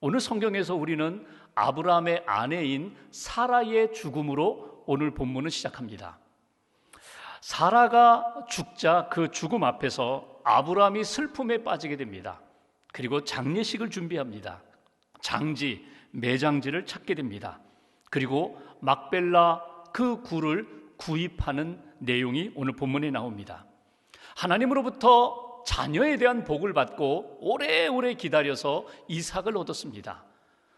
오늘 성경에서 우리는 아브라함의 아내인 사라의 죽음으로 오늘 본문을 시작합니다. 사라가 죽자 그 죽음 앞에서 아브라함이 슬픔에 빠지게 됩니다. 그리고 장례식을 준비합니다. 장지, 매장지를 찾게 됩니다. 그리고 막벨라 그 굴을 구입하는 내용이 오늘 본문에 나옵니다. 하나님으로부터 자녀에 대한 복을 받고 오래오래 기다려서 이삭을 얻었습니다.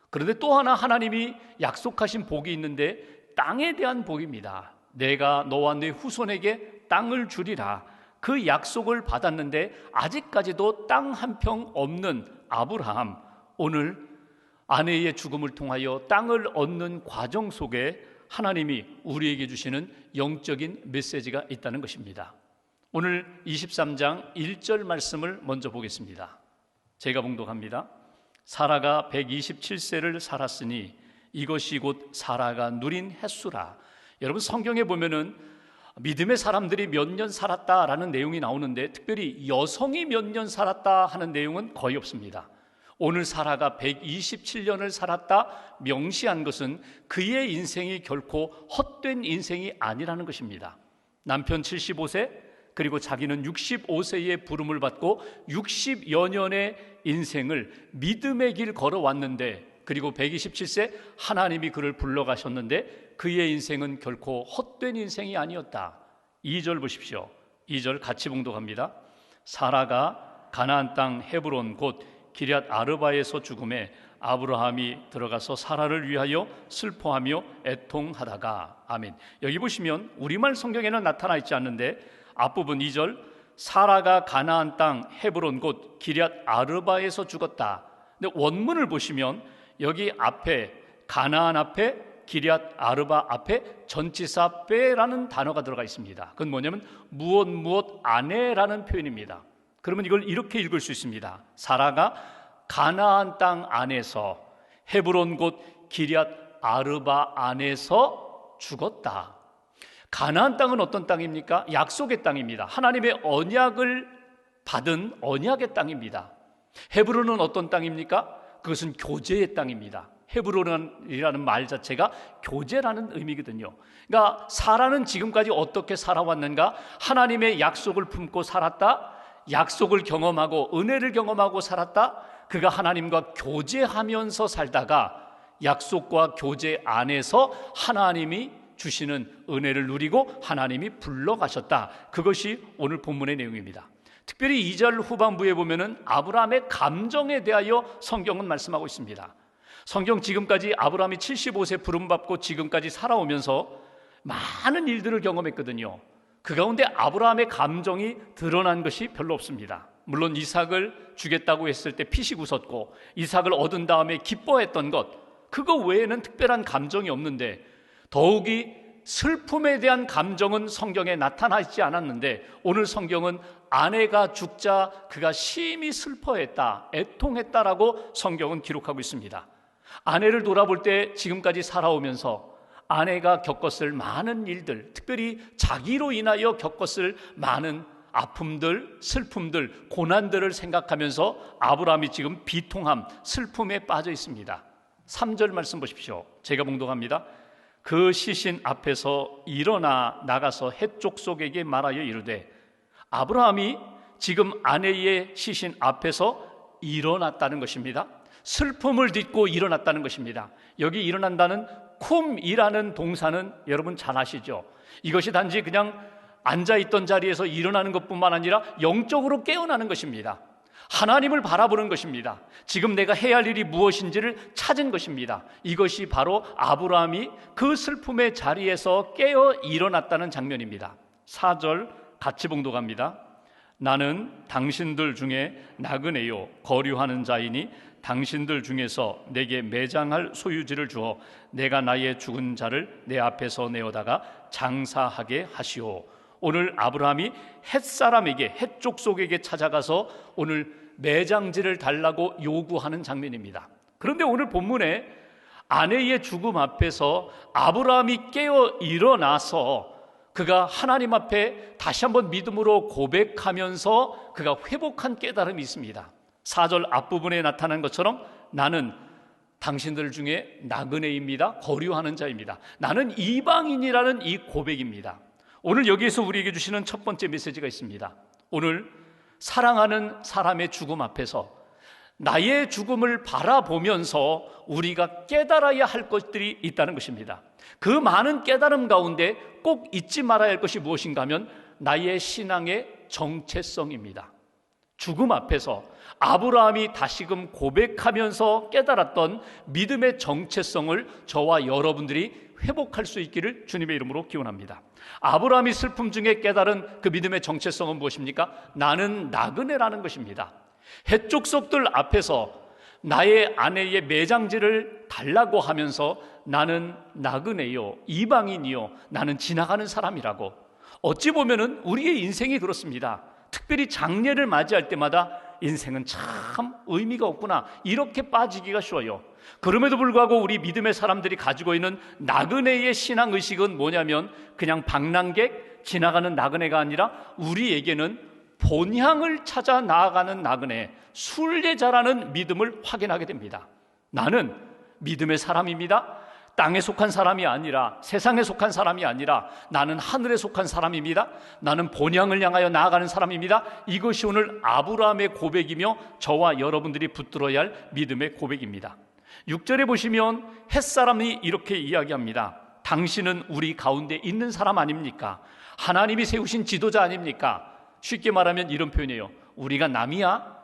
그런데 또 하나 하나님이 약속하신 복이 있는데 땅에 대한 복입니다. 내가 너와 네 후손에게 땅을 주리라. 그 약속을 받았는데 아직까지도 땅 한 평 없는 아브라함, 오늘 아내의 죽음을 통하여 땅을 얻는 과정 속에 하나님이 우리에게 주시는 영적인 메시지가 있다는 것입니다. 오늘 23장 1절 말씀을 먼저 보겠습니다. 제가 봉독합니다. 사라가 127세를 살았으니 이것이 곧 사라가 누린 햇수라. 여러분, 성경에 보면은 믿음의 사람들이 몇 년 살았다라는 내용이 나오는데 특별히 여성이 몇 년 살았다 하는 내용은 거의 없습니다. 오늘 사라가 127년을 살았다 명시한 것은 그의 인생이 결코 헛된 인생이 아니라는 것입니다. 남편 75세 그리고 자기는 65세의 부름을 받고 60여 년의 인생을 믿음의 길 걸어왔는데, 그리고 127세 하나님이 그를 불러가셨는데 그의 인생은 결코 헛된 인생이 아니었다. 2절 보십시오. 2절 같이 봉독합니다. 사라가 가나안 땅 헤브론 곧 기럇 아르바에서 죽음에 아브라함이 들어가서 사라를 위하여 슬퍼하며 애통하다가. 아멘. 여기 보시면 우리말 성경에는 나타나 있지 않는데 앞부분 2절 사라가 가나안 땅 헤브론 곧 기럇 아르바에서 죽었다. 근데 원문을 보시면 여기 앞에 가나안 앞에 기럇 아르바 앞에 전치사 빼라는 단어가 들어가 있습니다. 그건 뭐냐면 무엇 안에라는 표현입니다. 그러면 이걸 이렇게 읽을 수 있습니다. 사라가 가나안 땅 안에서 헤브론 곧 기럇 아르바 안에서 죽었다. 가나안 땅은 어떤 땅입니까? 약속의 땅입니다. 하나님의 언약을 받은 언약의 땅입니다. 헤브론은 어떤 땅입니까? 그것은 교제의 땅입니다. 헤브론이라는 말 자체가 교제라는 의미거든요. 그러니까 사라는 지금까지 어떻게 살아왔는가? 하나님의 약속을 품고 살았다. 약속을 경험하고 은혜를 경험하고 살았다. 그가 하나님과 교제하면서 살다가 약속과 교제 안에서 하나님이 주시는 은혜를 누리고 하나님이 불러가셨다. 그것이 오늘 본문의 내용입니다. 특별히 2절 후반부에 보면은 아브라함의 감정에 대하여 성경은 말씀하고 있습니다. 성경 지금까지 아브라함이 75세 부름받고 지금까지 살아오면서 많은 일들을 경험했거든요. 그 가운데 아브라함의 감정이 드러난 것이 별로 없습니다. 물론 이삭을 주겠다고 했을 때 피식 웃었고 이삭을 얻은 다음에 기뻐했던 것, 그거 외에는 특별한 감정이 없는데, 더욱이 슬픔에 대한 감정은 성경에 나타나 있지 않았는데 오늘 성경은 아내가 죽자 그가 심히 슬퍼했다, 애통했다라고 성경은 기록하고 있습니다. 아내를 돌아볼 때 지금까지 살아오면서 아내가 겪었을 많은 일들, 특별히 자기로 인하여 겪었을 많은 아픔들, 슬픔들, 고난들을 생각하면서 아브라함이 지금 비통함, 슬픔에 빠져 있습니다. 3절 말씀 보십시오. 제가 봉독합니다. 그 시신 앞에서 일어나 나가서 헷족속에게 말하여 이르되. 아브라함이 지금 아내의 시신 앞에서 일어났다는 것입니다. 슬픔을 딛고 일어났다는 것입니다. 여기 일어난다는 쿰이라는 동사는 여러분 잘 아시죠? 이것이 단지 그냥 앉아있던 자리에서 일어나는 것뿐만 아니라 영적으로 깨어나는 것입니다. 하나님을 바라보는 것입니다. 지금 내가 해야 할 일이 무엇인지를 찾은 것입니다. 이것이 바로 아브라함이 그 슬픔의 자리에서 깨어 일어났다는 장면입니다. 4절 같이 봉독합니다. 나는 당신들 중에 나그네요 거류하는 자이니 당신들 중에서 내게 매장할 소유지를 주어 내가 나의 죽은 자를 내 앞에서 내어다가 장사하게 하시오. 오늘 아브라함이 헷사람에게, 헷족속에게 찾아가서 오늘 매장지를 달라고 요구하는 장면입니다. 그런데 오늘 본문에 아내의 죽음 앞에서 아브라함이 깨어 일어나서 그가 하나님 앞에 다시 한번 믿음으로 고백하면서 그가 회복한 깨달음이 있습니다. 4절 앞부분에 나타난 것처럼 나는 당신들 중에 나그네입니다. 거류하는 자입니다. 나는 이방인이라는 이 고백입니다. 오늘 여기에서 우리에게 주시는 첫 번째 메시지가 있습니다. 오늘 사랑하는 사람의 죽음 앞에서 나의 죽음을 바라보면서 우리가 깨달아야 할 것들이 있다는 것입니다. 그 많은 깨달음 가운데 꼭 잊지 말아야 할 것이 무엇인가 하면 나의 신앙의 정체성입니다. 죽음 앞에서 아브라함이 다시금 고백하면서 깨달았던 믿음의 정체성을 저와 여러분들이 회복할 수 있기를 주님의 이름으로 기원합니다. 아브라함이 슬픔 중에 깨달은 그 믿음의 정체성은 무엇입니까? 나는 나그네라는 것입니다. 해족속들 앞에서 나의 아내의 매장지를 달라고 하면서 나는 나그네요, 이방인이요, 나는 지나가는 사람이라고. 어찌 보면은 우리의 인생이 그렇습니다. 특별히 장례를 맞이할 때마다 인생은 참 의미가 없구나, 이렇게 빠지기가 쉬워요. 그럼에도 불구하고 우리 믿음의 사람들이 가지고 있는 나그네의 신앙의식은 뭐냐면 그냥 방랑객, 지나가는 나그네가 아니라 우리에게는 본향을 찾아 나아가는 나그네, 순례자라는 믿음을 확인하게 됩니다. 나는 믿음의 사람입니다. 땅에 속한 사람이 아니라, 세상에 속한 사람이 아니라 나는 하늘에 속한 사람입니다. 나는 본향을 향하여 나아가는 사람입니다. 이것이 오늘 아브라함의 고백이며 저와 여러분들이 붙들어야 할 믿음의 고백입니다. 6절에 보시면 햇사람이 이렇게 이야기합니다. 당신은 우리 가운데 있는 사람 아닙니까? 하나님이 세우신 지도자 아닙니까? 쉽게 말하면 이런 표현이에요. 우리가 남이야?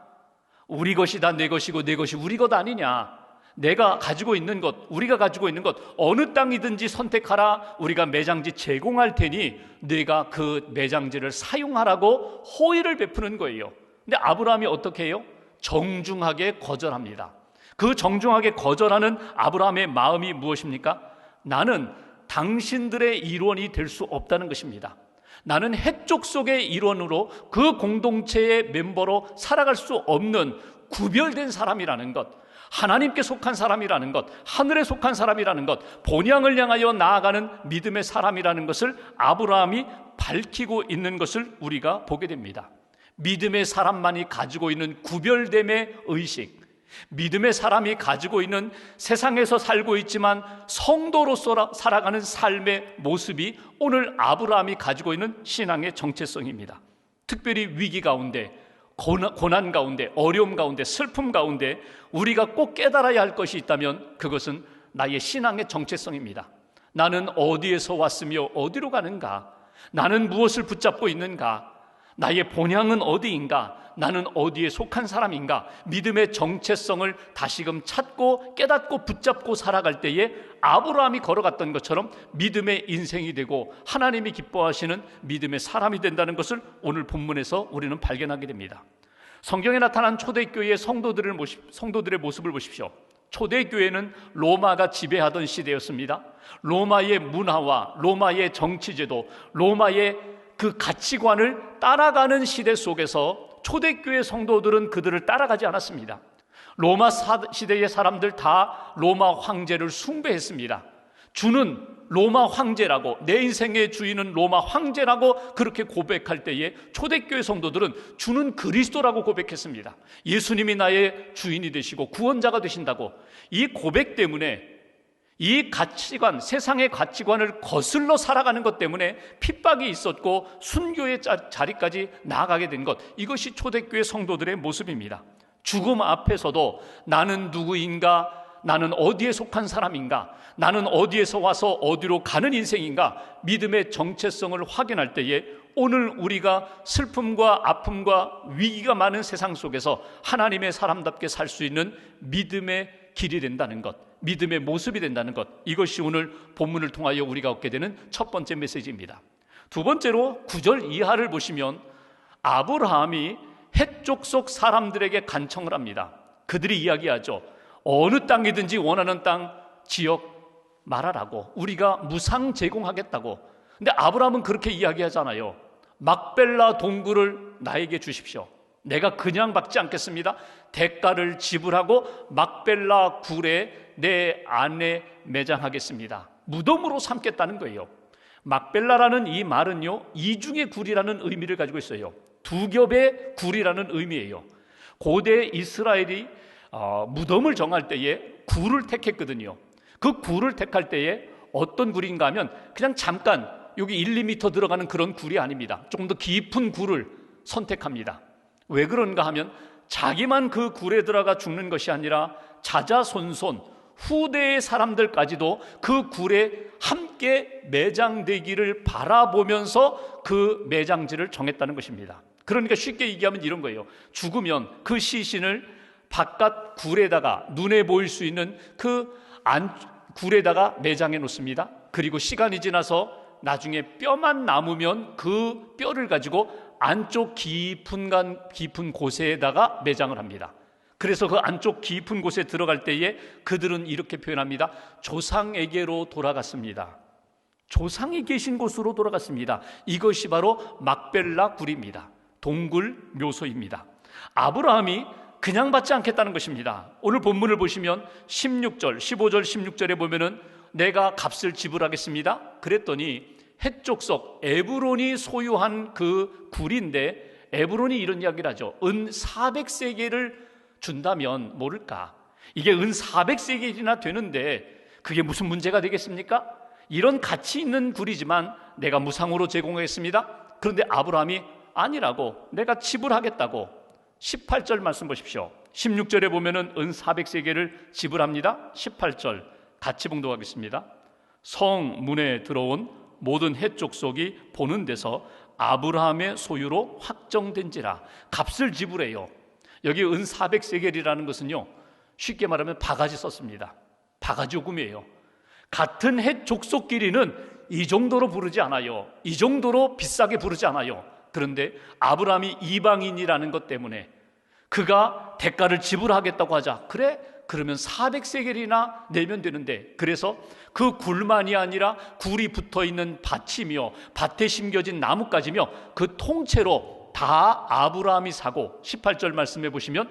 우리 것이 다 내 것이고 내 것이 우리 것 아니냐? 내가 가지고 있는 것, 우리가 가지고 있는 것, 어느 땅이든지 선택하라. 우리가 매장지 제공할 테니 네가 그 매장지를 사용하라고 호의를 베푸는 거예요. 근데 아브라함이 어떻게 해요? 정중하게 거절합니다. 그 정중하게 거절하는 아브라함의 마음이 무엇입니까? 나는 당신들의 일원이 될 수 없다는 것입니다. 나는 해족 속의 일원으로 그 공동체의 멤버로 살아갈 수 없는 구별된 사람이라는 것, 하나님께 속한 사람이라는 것, 하늘에 속한 사람이라는 것, 본향을 향하여 나아가는 믿음의 사람이라는 것을 아브라함이 밝히고 있는 것을 우리가 보게 됩니다. 믿음의 사람만이 가지고 있는 구별됨의 의식, 믿음의 사람이 가지고 있는 세상에서 살고 있지만 성도로서 살아가는 삶의 모습이 오늘 아브라함이 가지고 있는 신앙의 정체성입니다. 특별히 위기 가운데, 고난 가운데, 어려움 가운데, 슬픔 가운데 우리가 꼭 깨달아야 할 것이 있다면 그것은 나의 신앙의 정체성입니다. 나는 어디에서 왔으며 어디로 가는가? 나는 무엇을 붙잡고 있는가? 나의 본향은 어디인가? 나는 어디에 속한 사람인가? 믿음의 정체성을 다시금 찾고 깨닫고 붙잡고 살아갈 때에 아브라함이 걸어갔던 것처럼 믿음의 인생이 되고 하나님이 기뻐하시는 믿음의 사람이 된다는 것을 오늘 본문에서 우리는 발견하게 됩니다. 성경에 나타난 초대교회의 성도들의 모습을 보십시오. 초대교회는 로마가 지배하던 시대였습니다. 로마의 문화와 로마의 정치제도, 로마의 그 가치관을 따라가는 시대 속에서 초대교회 성도들은 그들을 따라가지 않았습니다. 로마 시대의 사람들 다 로마 황제를 숭배했습니다. 주는 로마 황제라고, 내 인생의 주인은 로마 황제라고 그렇게 고백할 때에 초대교회 성도들은 주는 그리스도라고 고백했습니다. 예수님이 나의 주인이 되시고 구원자가 되신다고. 이 고백 때문에, 이 가치관, 세상의 가치관을 거슬러 살아가는 것 때문에 핍박이 있었고 순교의 자리까지 나아가게 된 것, 이것이 초대교회 성도들의 모습입니다. 죽음 앞에서도 나는 누구인가? 나는 어디에 속한 사람인가? 나는 어디에서 와서 어디로 가는 인생인가? 믿음의 정체성을 확인할 때에 오늘 우리가 슬픔과 아픔과 위기가 많은 세상 속에서 하나님의 사람답게 살 수 있는 믿음의 길이 된다는 것, 믿음의 모습이 된다는 것, 이것이 오늘 본문을 통하여 우리가 얻게 되는 첫 번째 메시지입니다. 두 번째로 9절 이하를 보시면 아브라함이 해족 속 사람들에게 간청을 합니다. 그들이 이야기하죠. 어느 땅이든지 원하는 땅 지역 말하라고, 우리가 무상 제공하겠다고. 근데 아브라함은 그렇게 이야기하잖아요. 막벨라 동굴을 나에게 주십시오. 내가 그냥 받지 않겠습니다. 대가를 지불하고 막벨라 굴에 내 아내 매장하겠습니다. 무덤으로 삼겠다는 거예요. 막벨라라는 이 말은요, 이중의 굴이라는 의미를 가지고 있어요. 두 겹의 굴이라는 의미예요. 고대 이스라엘이 무덤을 정할 때에 굴을 택했거든요. 그 굴을 택할 때에 어떤 굴인가 하면 그냥 잠깐 여기 1, 2m 들어가는 그런 굴이 아닙니다. 조금 더 깊은 굴을 선택합니다. 왜 그런가 하면 자기만 그 굴에 들어가 죽는 것이 아니라 자자손손 후대의 사람들까지도 그 굴에 함께 매장되기를 바라보면서 그 매장지를 정했다는 것입니다. 그러니까 쉽게 얘기하면 이런 거예요. 죽으면 그 시신을 바깥 굴에다가 눈에 보일 수 있는 그 굴에다가 매장해 놓습니다. 그리고 시간이 지나서 나중에 뼈만 남으면 그 뼈를 가지고 안쪽 깊은 곳에다가 매장을 합니다. 그래서 그 안쪽 깊은 곳에 들어갈 때에 그들은 이렇게 표현합니다. 조상에게로 돌아갔습니다. 조상이 계신 곳으로 돌아갔습니다. 이것이 바로 막벨라 굴입니다. 동굴 묘소입니다. 아브라함이 그냥 받지 않겠다는 것입니다. 오늘 본문을 보시면 16절, 15절, 16절에 보면은 내가 값을 지불하겠습니다. 그랬더니 헷족속 에브론이 소유한 그 굴인데 에브론이 이런 이야기를 하죠. 은 400세겔을 준다면 모를까? 이게 은 400세겔이나 되는데 그게 무슨 문제가 되겠습니까? 이런 가치 있는 굴이지만 내가 무상으로 제공하겠습니다. 그런데 아브라함이 아니라고, 내가 지불하겠다고. 18절 말씀 보십시오. 16절에 보면은 은 400세겔을 지불합니다. 18절 같이 봉독하겠습니다. 성 문에 들어온 모든 헷족속이 보는 데서 아브라함의 소유로 확정된지라. 값을 지불해요. 여기 은 400세겔이라는 것은요, 쉽게 말하면 바가지 썼습니다. 바가지 요금이에요. 같은 헷족속끼리는 이 정도로 부르지 않아요. 이 정도로 비싸게 부르지 않아요. 그런데 아브라함이 이방인이라는 것 때문에 그가 대가를 지불하겠다고 하자. 그래? 그러면 400세겔이나 내면 되는데, 그래서 그 굴만이 아니라 굴이 붙어있는 밭이며 밭에 심겨진 나뭇가지며 그 통째로 다 아브라함이 사고, 18절 말씀해 보시면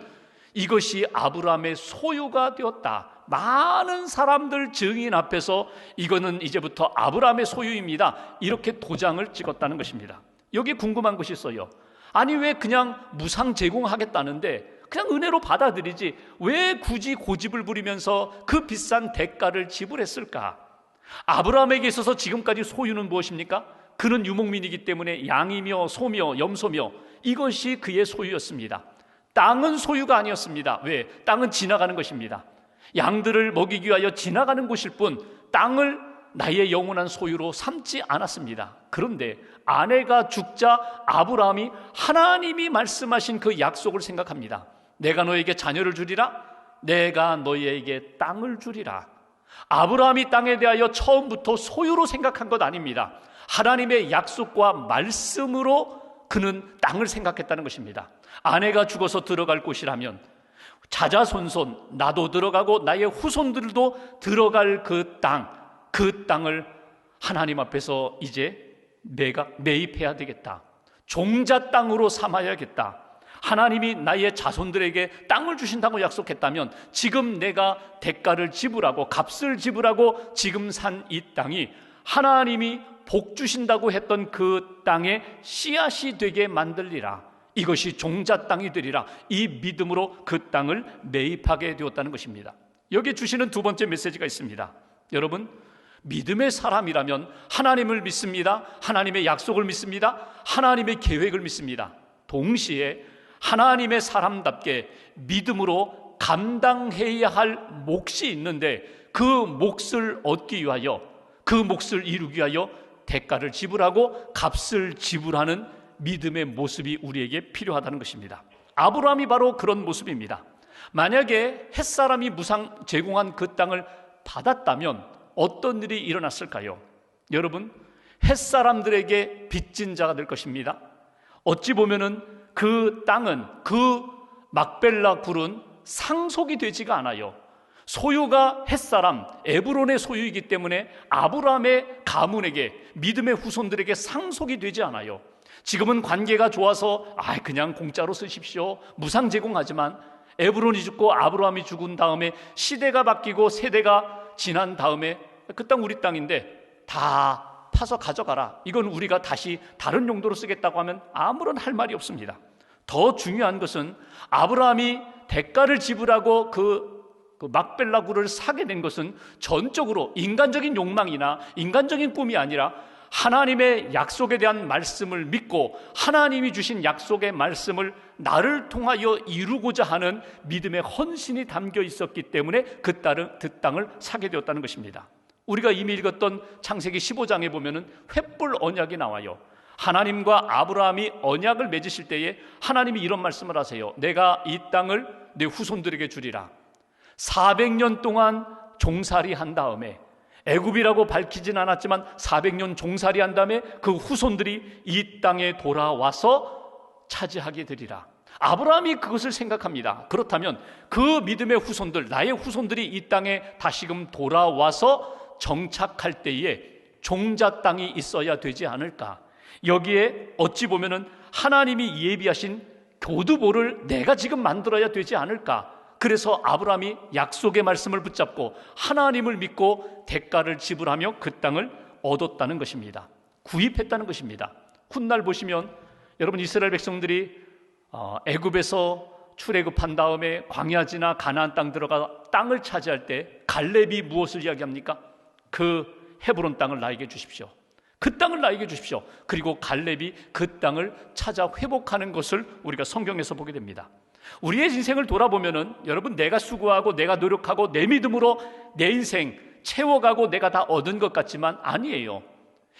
이것이 아브라함의 소유가 되었다. 많은 사람들 증인 앞에서 이거는 이제부터 아브라함의 소유입니다, 이렇게 도장을 찍었다는 것입니다. 여기 궁금한 것이 있어요. 아니 왜 그냥 무상 제공하겠다는데 그냥 은혜로 받아들이지 왜 굳이 고집을 부리면서 그 비싼 대가를 지불했을까? 아브라함에게 있어서 지금까지 소유는 무엇입니까? 그는 유목민이기 때문에 양이며 소며 염소며 이것이 그의 소유였습니다. 땅은 소유가 아니었습니다. 왜? 땅은 지나가는 것입니다. 양들을 먹이기 위하여 지나가는 곳일 뿐 땅을 나의 영원한 소유로 삼지 않았습니다. 그런데 아내가 죽자 아브라함이 하나님이 말씀하신 그 약속을 생각합니다. 내가 너에게 자녀를 주리라, 내가 너희에게 땅을 주리라. 아브라함이 땅에 대하여 처음부터 소유로 생각한 것 아닙니다. 하나님의 약속과 말씀으로 그는 땅을 생각했다는 것입니다. 아내가 죽어서 들어갈 곳이라면 자자손손 나도 들어가고 나의 후손들도 들어갈 그 땅을 하나님 앞에서 이제 매입해야 되겠다. 종자 땅으로 삼아야겠다. 하나님이 나의 자손들에게 땅을 주신다고 약속했다면 지금 내가 대가를 지불하고 값을 지불하고 지금 산 이 땅이 하나님이 복 주신다고 했던 그 땅의 씨앗이 되게 만들리라. 이것이 종자 땅이 되리라. 이 믿음으로 그 땅을 매입하게 되었다는 것입니다. 여기에 주시는 두 번째 메시지가 있습니다. 여러분, 믿음의 사람이라면 하나님을 믿습니다. 하나님의 약속을 믿습니다. 하나님의 계획을 믿습니다. 동시에 하나님의 사람답게 믿음으로 감당해야 할 몫이 있는데 그 몫을 얻기 위하여, 그 몫을 이루기 위하여 대가를 지불하고 값을 지불하는 믿음의 모습이 우리에게 필요하다는 것입니다. 아브라함이 바로 그런 모습입니다. 만약에 햇사람이 무상 제공한 그 땅을 받았다면 어떤 일이 일어났을까요? 여러분, 햇사람들에게 빚진 자가 될 것입니다. 어찌 보면은 그 땅은, 그 막벨라 굴은 상속이 되지가 않아요. 소유가 햇사람 에브론의 소유이기 때문에 아브라함의 가문에게, 믿음의 후손들에게 상속이 되지 않아요. 지금은 관계가 좋아서 그냥 공짜로 쓰십시오, 무상 제공하지만 에브론이 죽고 아브라함이 죽은 다음에 시대가 바뀌고 세대가 지난 다음에 그 땅 우리 땅인데 다 파서 가져가라, 이건 우리가 다시 다른 용도로 쓰겠다고 하면 아무런 할 말이 없습니다. 더 중요한 것은 아브라함이 대가를 지불하고 그 막벨라 굴을 사게 된 것은 전적으로 인간적인 욕망이나 인간적인 꿈이 아니라 하나님의 약속에 대한 말씀을 믿고 하나님이 주신 약속의 말씀을 나를 통하여 이루고자 하는 믿음의 헌신이 담겨 있었기 때문에 그 땅을 사게 되었다는 것입니다. 우리가 이미 읽었던 창세기 15장에 보면은 횃불 언약이 나와요. 하나님과 아브라함이 언약을 맺으실 때에 하나님이 이런 말씀을 하세요. 내가 이 땅을 내 후손들에게 주리라. 400년 동안 종살이 한 다음에, 애굽이라고 밝히진 않았지만 400년 종살이 한 다음에 그 후손들이 이 땅에 돌아와서 차지하게 되리라. 아브라함이 그것을 생각합니다. 그렇다면 그 믿음의 후손들, 나의 후손들이 이 땅에 다시금 돌아와서 정착할 때에 종자 땅이 있어야 되지 않을까. 여기에 어찌 보면은 하나님이 예비하신 교두보를 내가 지금 만들어야 되지 않을까. 그래서 아브라함이 약속의 말씀을 붙잡고 하나님을 믿고 대가를 지불하며 그 땅을 얻었다는 것입니다. 구입했다는 것입니다. 훗날 보시면 여러분, 이스라엘 백성들이 애굽에서 출애굽한 다음에 광야 지나 가나안 땅 들어가 땅을 차지할 때 갈렙이 무엇을 이야기합니까? 그 헤브론 땅을 나에게 주십시오. 그 땅을 나에게 주십시오. 그리고 갈렙이 그 땅을 찾아 회복하는 것을 우리가 성경에서 보게 됩니다. 우리의 인생을 돌아보면은 여러분, 내가 수고하고 내가 노력하고 내 믿음으로 내 인생 채워가고 내가 다 얻은 것 같지만 아니에요.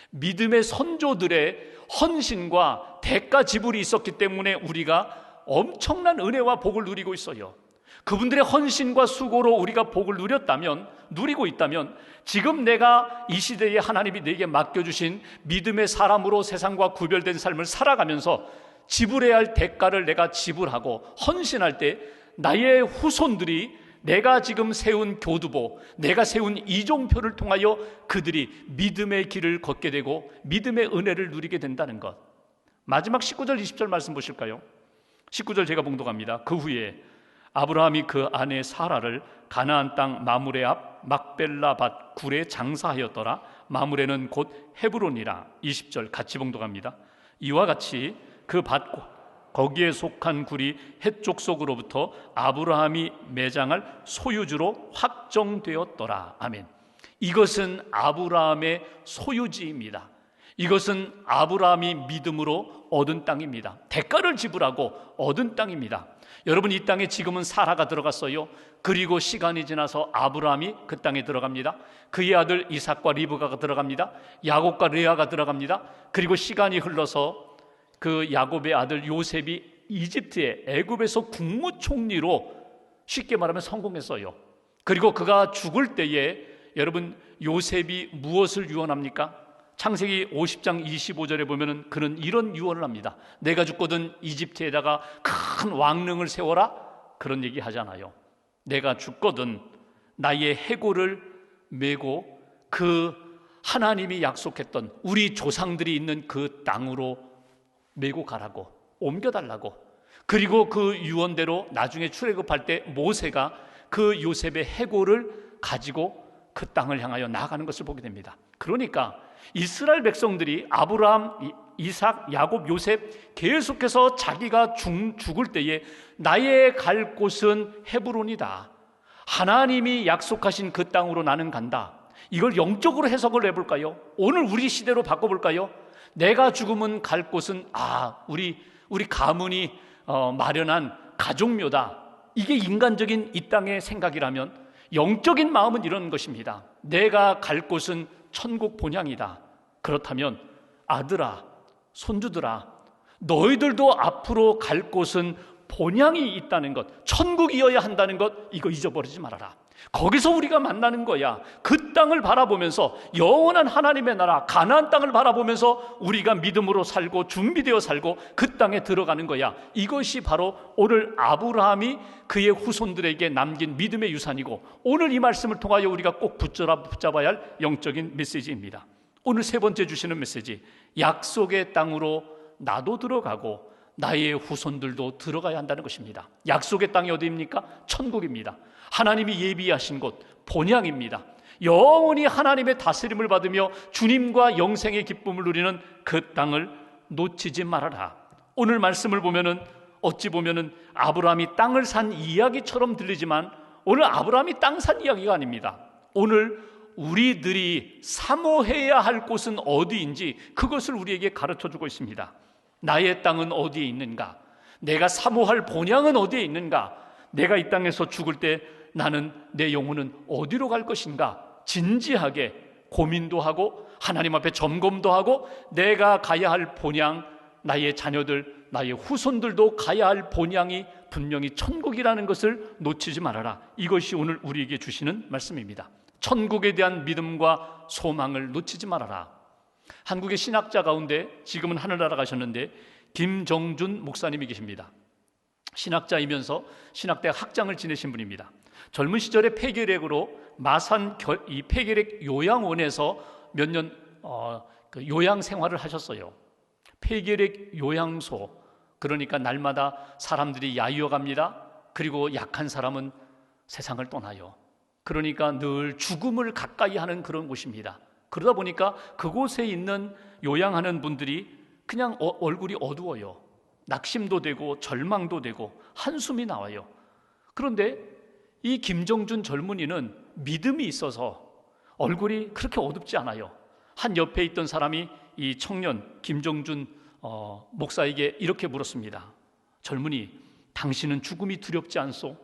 믿음의 선조들의 헌신과 대가 지불이 있었기 때문에 우리가 엄청난 은혜와 복을 누리고 있어요. 그분들의 헌신과 수고로 우리가 복을 누리고 있다면 지금 내가 이 시대에 하나님이 내게 맡겨주신 믿음의 사람으로 세상과 구별된 삶을 살아가면서 지불해야 할 대가를 내가 지불하고 헌신할 때 나의 후손들이 내가 지금 세운 교두보, 내가 세운 이종표를 통하여 그들이 믿음의 길을 걷게 되고 믿음의 은혜를 누리게 된다는 것. 마지막 19절 20절 말씀 보실까요? 19절 제가 봉독합니다. 그 후에 아브라함이 그 아내 사라를 가나안 땅 마므레 앞 막벨라 밭 굴에 장사하였더라. 마므레는 곧 헤브론이라. 20절 같이 봉독합니다. 이와 같이 그 밭 거기에 속한 굴이 해쪽 속으로부터 아브라함이 매장할 소유주로 확정되었더라. 아멘. 이것은 아브라함의 소유지입니다. 이것은 아브라함이 믿음으로 얻은 땅입니다. 대가를 지불하고 얻은 땅입니다. 여러분, 이 땅에 지금은 사라가 들어갔어요. 그리고 시간이 지나서 아브라함이 그 땅에 들어갑니다. 그의 아들 이삭과 리브가가 들어갑니다. 야곱과 레아가 들어갑니다. 그리고 시간이 흘러서 그 야곱의 아들 요셉이 이집트의 애굽에서 국무총리로 쉽게 말하면 성공했어요. 그리고 그가 죽을 때에 여러분, 요셉이 무엇을 유언합니까? 창세기 50장 25절에 보면은 그는 이런 유언을 합니다. 내가 죽거든 이집트에다가 큰 왕릉을 세워라, 그런 얘기 하잖아요. 내가 죽거든 나의 해골을 메고 그 하나님이 약속했던 우리 조상들이 있는 그 땅으로 메고 가라고, 옮겨달라고. 그리고 그 유언대로 나중에 출애굽할 때 모세가 그 요셉의 해골을 가지고 그 땅을 향하여 나아가는 것을 보게 됩니다. 그러니까 이스라엘 백성들이 아브라함, 이삭, 야곱, 요셉 계속해서 자기가 죽을 때에 나의 갈 곳은 헤브론이다. 하나님이 약속하신 그 땅으로 나는 간다. 이걸 영적으로 해석을 해볼까요? 오늘 우리 시대로 바꿔볼까요? 내가 죽으면 갈 곳은 우리 가문이 마련한 가족묘다. 이게 인간적인 이 땅의 생각이라면 영적인 마음은 이런 것입니다. 내가 갈 곳은 천국 본향이다. 그렇다면 아들아, 손주들아, 너희들도 앞으로 갈 곳은 본향이 있다는 것, 천국이어야 한다는 것, 이거 잊어버리지 말아라. 거기서 우리가 만나는 거야. 그 땅을 바라보면서 영원한 하나님의 나라 가나안 땅을 바라보면서 우리가 믿음으로 살고 준비되어 살고 그 땅에 들어가는 거야. 이것이 바로 오늘 아브라함이 그의 후손들에게 남긴 믿음의 유산이고, 오늘 이 말씀을 통하여 우리가 꼭 붙잡아야 할 영적인 메시지입니다. 오늘 세 번째 주시는 메시지, 약속의 땅으로 나도 들어가고 나의 후손들도 들어가야 한다는 것입니다. 약속의 땅이 어디입니까? 천국입니다. 하나님이 예비하신 곳, 본향입니다. 영원히 하나님의 다스림을 받으며 주님과 영생의 기쁨을 누리는 그 땅을 놓치지 말아라. 오늘 말씀을 보면은 어찌 보면은 아브라함이 땅을 산 이야기처럼 들리지만 오늘 아브라함이 땅 산 이야기가 아닙니다. 오늘 우리들이 사모해야 할 곳은 어디인지 그것을 우리에게 가르쳐주고 있습니다. 나의 땅은 어디에 있는가? 내가 사모할 본향은 어디에 있는가? 내가 이 땅에서 죽을 때 나는, 내 영혼은 어디로 갈 것인가? 진지하게 고민도 하고 하나님 앞에 점검도 하고 내가 가야 할 본향, 나의 자녀들, 나의 후손들도 가야 할 본향이 분명히 천국이라는 것을 놓치지 말아라. 이것이 오늘 우리에게 주시는 말씀입니다. 천국에 대한 믿음과 소망을 놓치지 말아라. 한국의 신학자 가운데 지금은 하늘나라 가셨는데 김정준 목사님이 계십니다. 신학자이면서 신학대학 학장을 지내신 분입니다. 젊은 시절에 폐결핵으로 마산 이 폐결핵 요양원에서 몇 년 요양 생활을 하셨어요. 폐결핵 요양소, 그러니까 날마다 사람들이 야유어 갑니다. 그리고 약한 사람은 세상을 떠나요. 그러니까 늘 죽음을 가까이 하는 그런 곳입니다. 그러다 보니까 그곳에 있는 요양하는 분들이 그냥 얼굴이 어두워요. 낙심도 되고 절망도 되고 한숨이 나와요. 그런데 이 김정준 젊은이는 믿음이 있어서 얼굴이 그렇게 어둡지 않아요. 한 옆에 있던 사람이 이 청년 김정준 목사에게 이렇게 물었습니다. 젊은이, 당신은 죽음이 두렵지 않소?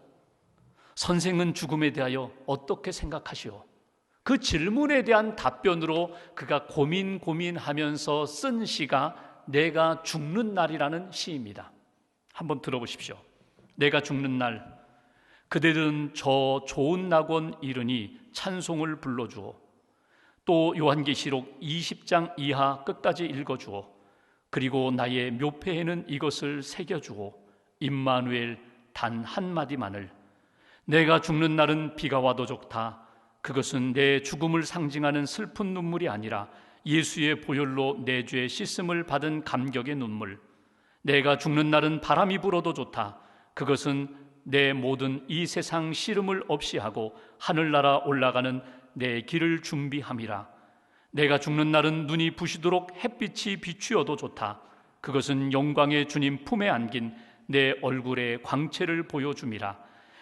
선생은 죽음에 대하여 어떻게 생각하시오? 그 질문에 대한 답변으로 그가 고민하면서 쓴 시가 내가 죽는 날이라는 시입니다. 한번 들어보십시오. 내가 죽는 날, 그대들은 저 좋은 낙원 이르니 찬송을 불러주오. 또 요한계시록 20장 이하 끝까지 읽어주오. 그리고 나의 묘패에는 이것을 새겨주오. 임마누엘 단 한마디만을. 내가 죽는 날은 비가 와도 좋다. 그것은 내 죽음을 상징하는 슬픈 눈물이 아니라 예수의 보혈로 내 죄 씻음을 받은 감격의 눈물. 내가 죽는 날은 바람이 불어도 좋다. 그것은 내 모든 이 세상 시름을 없이 하고 하늘나라 올라가는 내 길을 준비함이라. 내가 죽는 날은 눈이 부시도록 햇빛이 비추어도 좋다. 그것은 영광의 주님 품에 안긴 내 얼굴의 광채를 보여줌이라.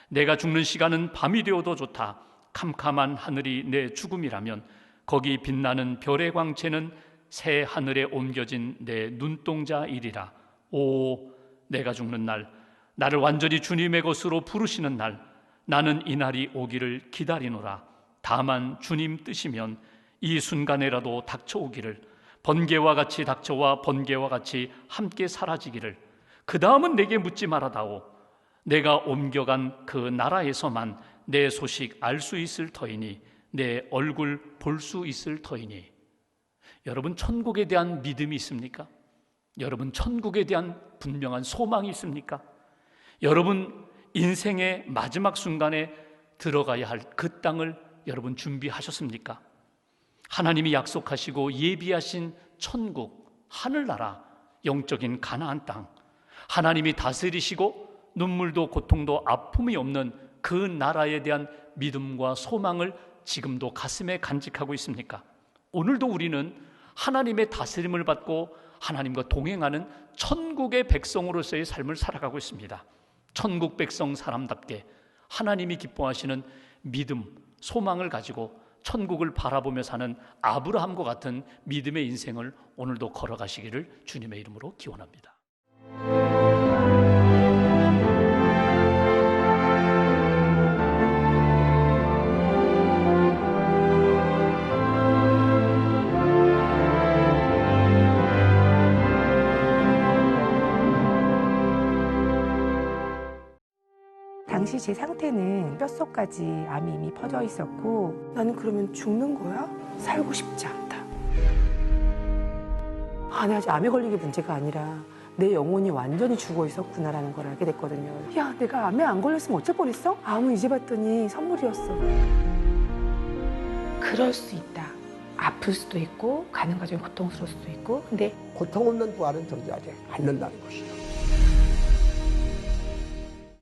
내가 죽는 시간은 밤이 되어도 좋다. 캄캄한 하늘이 내 죽음이라면 거기 빛나는 별의 광채는 새 하늘에 옮겨진 내 눈동자이리라. 오, 내가 죽는 날, 나를 완전히 주님의 것으로 부르시는 날, 나는 이 날이 오기를 기다리노라. 다만 주님 뜻이면 이 순간에라도 닥쳐오기를, 번개와 같이 닥쳐와 번개와 같이 함께 사라지기를. 그 다음은 내게 묻지 말아다오. 내가 옮겨간 그 나라에서만 내 소식 알 수 있을 터이니, 내 얼굴 볼 수 있을 터이니. 여러분, 천국에 대한 믿음이 있습니까? 여러분, 천국에 대한 분명한 소망이 있습니까? 여러분, 인생의 마지막 순간에 들어가야 할 그 땅을 여러분 준비하셨습니까? 하나님이 약속하시고 예비하신 천국, 하늘나라, 영적인 가나안 땅, 하나님이 다스리시고 눈물도 고통도 아픔이 없는 그 나라에 대한 믿음과 소망을 지금도 가슴에 간직하고 있습니까? 오늘도 우리는 하나님의 다스림을 받고 하나님과 동행하는 천국의 백성으로서의 삶을 살아가고 있습니다. 천국 백성 사람답게 하나님이 기뻐하시는 믿음, 소망을 가지고 천국을 바라보며 사는 아브라함과 같은 믿음의 인생을 오늘도 걸어가시기를 주님의 이름으로 기원합니다. 당시 제 상태는 뼛속까지 암이 이미 퍼져 있었고, 나는 그러면 죽는 거야? 살고 싶지 않다. 내가 아직 암에 걸린 게 문제가 아니라 내 영혼이 완전히 죽어 있었구나라는 걸 알게 됐거든요. 야, 내가 암에 안 걸렸으면 어쩔 뻔했어? 암은 이제 봤더니 선물이었어. 그럴 수 있다. 아플 수도 있고 가는 과정이 고통스러울 수도 있고, 근데 고통 없는 부활은 존재하지 않는다는 것이죠.